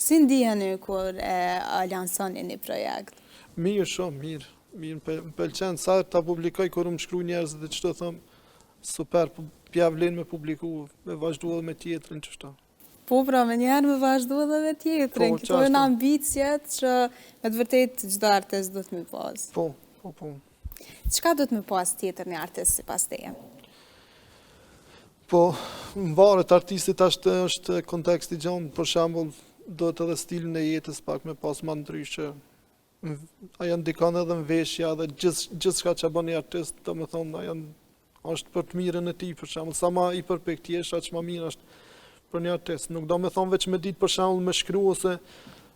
Si ndiheni kur e lansoni një projekt? Mirë, shumë mirë. Mirë, më pëlqen sa ta publikoj kur më shkruaj njerëz dhe çto them, super, pja vlen me publiku, me vazhdu edhe me tjetrin çështë. Po, pra, me njerë me vazhdu edhe me tjetrin. Po, Këto janë ambicjet që me të vërtet çdo artist do të më pas. Po. Çka do të më pas tjetër një artist sipas teje? Po, varet artistit është konteksti gjanë, për shembull, do të edhe stilin e jetës pak me pas ma ndryshe. Ajo ndikon edhe në veshja dhe gjithçka që bën një artist, domethënë është për të mirën e tij, për shembull, sa më i përpjektjesh, aq më mirë është për një artist. Nuk do me thonë veç me ditë për shembull me shkru ose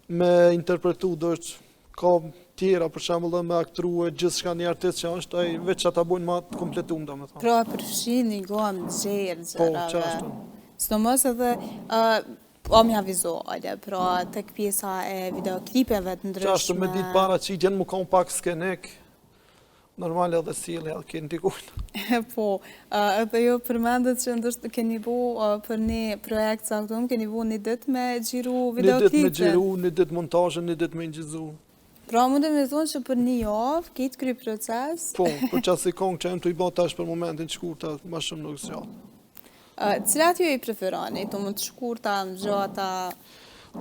me interpretu, do është ka tjera për shembull dhe me aktru e gjithçka një artist që është, ai veç ata bojnë ma të kompletuar domethënë. Pra përfshin një gomë gjerë gjërave. Po, çashtu. Sidomos edhe omja vizuale, pra tek pjesa e videoklipeve të ndryshme. Çashtu me ditë para që i gjenë më kam pak skenek, normal edhe sjellja edhe ke ndikujnë. Po, edhe jo përmendet që ndoshta keni bu për një projekt saktum, keni bu një ditë me xhiru videoklipin. Një ditë me xhiru, një ditë montazhe, një ditë me ingjizu. Pra mundem me thonë që për një javë kitë kry proces. Po, për qasë i kongë që e më të i bata është për momentin të shkurta, ma shumë nuk zgjatë. Cilat ju i preferoni? Të më të shkurta, më gjata?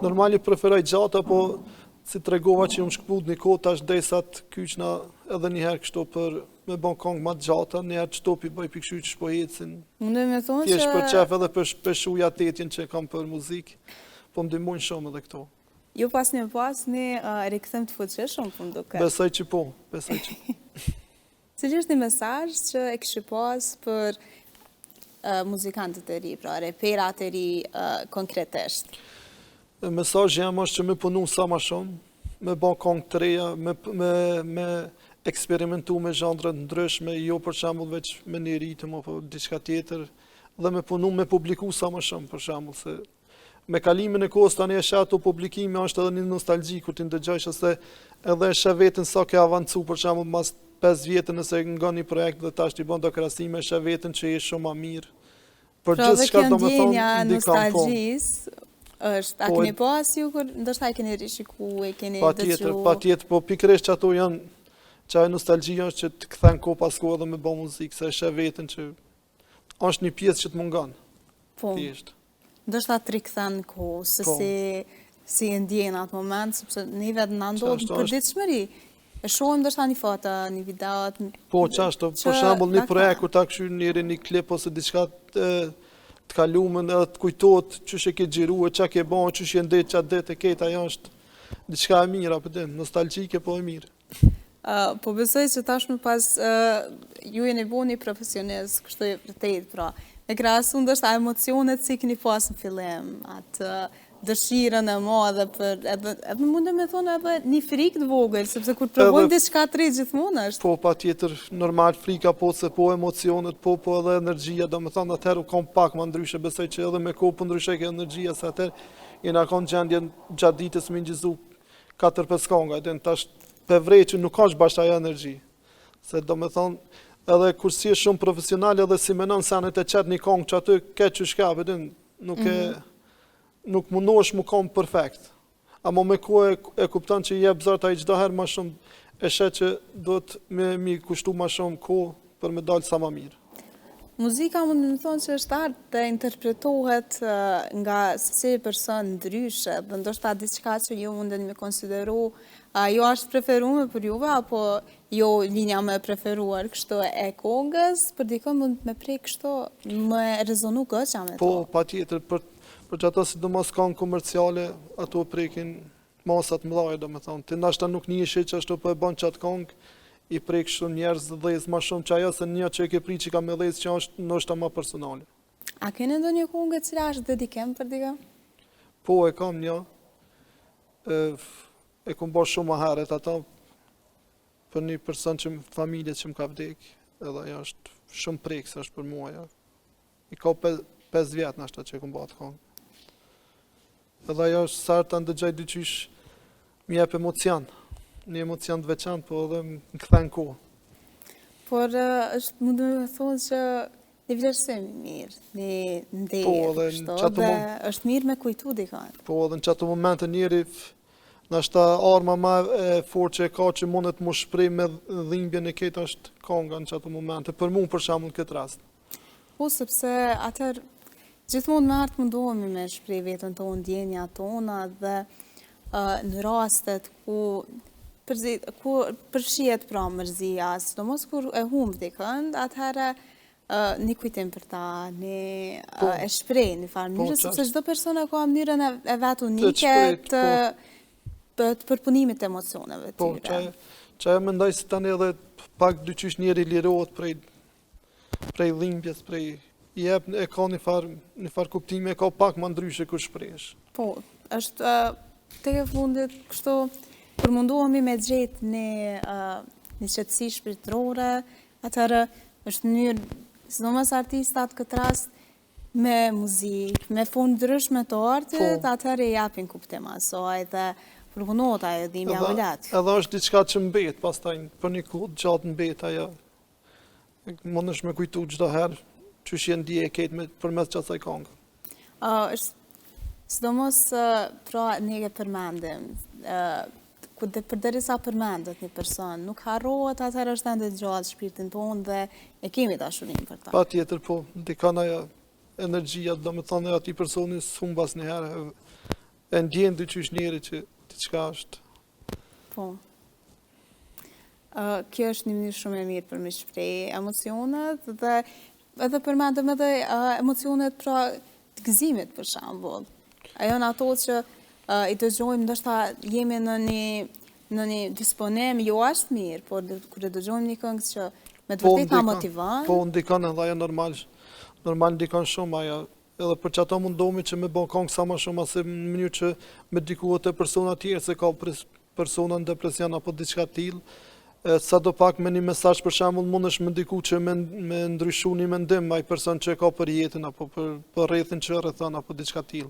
Normali preferoj gjata, po si të regova që ju më shkëput një kohë, tash desat kyçna edhe njëherë kështu për me bon kongë ma të gjata, njëherë që topi bëj pikëshy që shpo hecin. Mundem me thonë që... Thjesht për qef edhe për shuja tetjen që kam për muzikë, po më ndihmojnë shumë edhe këto. Ju pas një rikëthem të fuqishëm, po më duket. Besoj që po, besoj që. Cili është një mesazh që e kishë pas për muzikantët e ri, pra reperat e ri konkretisht? Mesazhi jam është që me punu sa ma shumë, me bon kongë të reja, me eksperimentu me zhandre të ndryshme, jo për shembull veç me një ritëm apo diçka tjetër, dhe me punu me publiku sa ma shumë, për shembull, se me kalimin e kohës tani e shato publikimi është edhe një nostalgji kur ti ndëgjojsh se edhe e sheh veten sa ke avancu për shembull mas 5 vjetë nëse nga një projekt dhe tash ti bën do krahasime e sheh veten që je shumë më mirë. Për gjithçka domethënë nostalgjisë është, a keni pas ju kur ndoshta e keni rishikuar, e keni dëgjuar? Patjetër, po pikërisht që ato janë çaj nostalgjia është që të kthen kohë pas kohë dhe me bë muzikë, se e sheh veten që është një pjesë që të mungon. Po. Thjesht. Ndoshta të rikthen kohë, se si e ndjen atë moment, sepse ne vetë na ndodh për ditëshmëri. E shohim ndoshta një foto, një video. Po, çashtu, për shembull një projekt kur ta kshy një klip ose diçka të kaluamën edhe të kujtohet çush e ke xhiruar, çka ke bën, çush je ndet çat det e ketë, ajo është diçka e mirë apo dem, nostalgjike po e mirë. Po besoj që tashmë pas ju jeni bu një profesionist, kështu e vërtet, pra. E krahasu ndoshta emocionet si keni pas në fillim, atë dëshirën e madhe për edhe mundem me thonë edhe një frikë të vogël, sepse kur provojmë diçka të re gjithmonë është. Po, patjetër, normal frika, po se po emocionet, po edhe energjia, domethënë atëherë kam pak më ndryshe, besoj që edhe me kohë po ndryshoj ke energjia, se atëherë jena kanë gjendje gjatë ditës me ngjizu 4-5 konga, edhe tash për vrej që nuk është bashkë ajo energji. Se domethënë edhe kur si je shumë profesional edhe si menon se anë të çet një kongë që aty ke që shka, vedin, nuk mundohesh më kom perfekt. Amo me kohë e kupton që jep zot ai çdo herë më shumë e sheh që do të mi kushtu më shumë kohë për me dalë sa më mirë. Muzika mund të thonë që është art dhe interpretohet nga secili person ndryshe, dhe ndoshta diçka që ju mundeni me konsideru jo është preferuar për juve, apo jo linja më e preferuar kështu e kongës, për dikon mund me prej kështu më rezonu goxha me to. Po, patjetër, për që ato sidomos kanë komerciale, ato prekin masat mëdha, domethënë. Ti ndoshta nuk njihesh që ashtu po e bën çat kongë, i prek shumë njerëz dhez më shumë që ajo se një që e ke prit që ka me dhez që është ndoshta më personale. A keni ndonjë kongë e cila është dedikim për dikë? Po, e kam një. E kam bërë shumë herët ato për një person që familje që më ka vdek, edhe ajo është shumë prekse është për mua ajo. I ka 5 vjet nashta që e kam bërë atë kongë. Edhe ajo është sa ta ndëgjoj dyqysh më jep emocion. Një emocion të veçantë, po edhe më kthen kohë. Por është mundu me thonë që një vlerësim i mirë, një ndejë, Po, edhe në kështu, qatë dhe mund- është mirë me kujtu dikon. Po edhe në qatë momente njeri nështë arma ma e fort që e ka që mundet më shprej me dhimbjen e ketë është konga në qatë momente, për mu për shembull në këtë rast. Po, sepse atër gjithmonë me artë mundohemi me shprej vetën tonë, ndjenja tona dhe në rastet ku përfshihet pra mërzia, sidomos kur e humb dikën, atëherë një kujtim për ta, një e shprej një farë mënyrë, sepse çdo person ka mënyrën e vet unike të përpunimit të emocioneve të Po, tyre. që e mendoj se tani edhe pak dyqysh njeri lirohet prej dhimbjes, e ka një farë kuptime, e ka pak më ndryshe kur shpresh. Po, është tek e fundit kështu përmundohemi me gjetë një qetësi shpirtërore, atëherë është mënyrë, sidomos artistat këtë rast, me muzikë, me formë ndryshme të artit, atëherë i japin kuptim asaj dhe përpunohet ajo dhimbja volat. Edhe është diçka që mbet, pastaj për një kohë gjatë mbet ajo. Mundesh me kujtu çdo herë që je ndje e ketë përmes kësaj këngë. Sidomos pra ne e përmendim, përderisa përmendet një person, nuk harrohet, atëherë është ende gjallë shpirtin tonë dhe e kemi dashurinë për ta. Patjetër, po, ndikon ajo energjia, domethënë atij personi s'humbas një herë, e ndjen dyqysh njeri që diçka është. Po. Kjo është një mënyrë shumë e mirë për me shpreh emocionet dhe edhe përmendëm edhe emocionet pra të gëzimit për shembull. Ajo në ato që i dëgjojmë, ndoshta jemi në një disponim jo aq mirë, por kur e dëgjojmë një këngë që me të vërtetë na motivon. Po, ndikon edhe ajo normal ndikon shumë ajo. Edhe për që ato mundohemi që me bën këngë sa më shumë, ase në mënyrë që me dikuhet të persona tjerë, se ka persona në depresion apo diçka tillë, sa do pak me një mesazh për shembull mundesh me ndiku që me ndryshu një mendim ai person që e ka për jetën apo për rrethin që rrethon apo diçka tillë.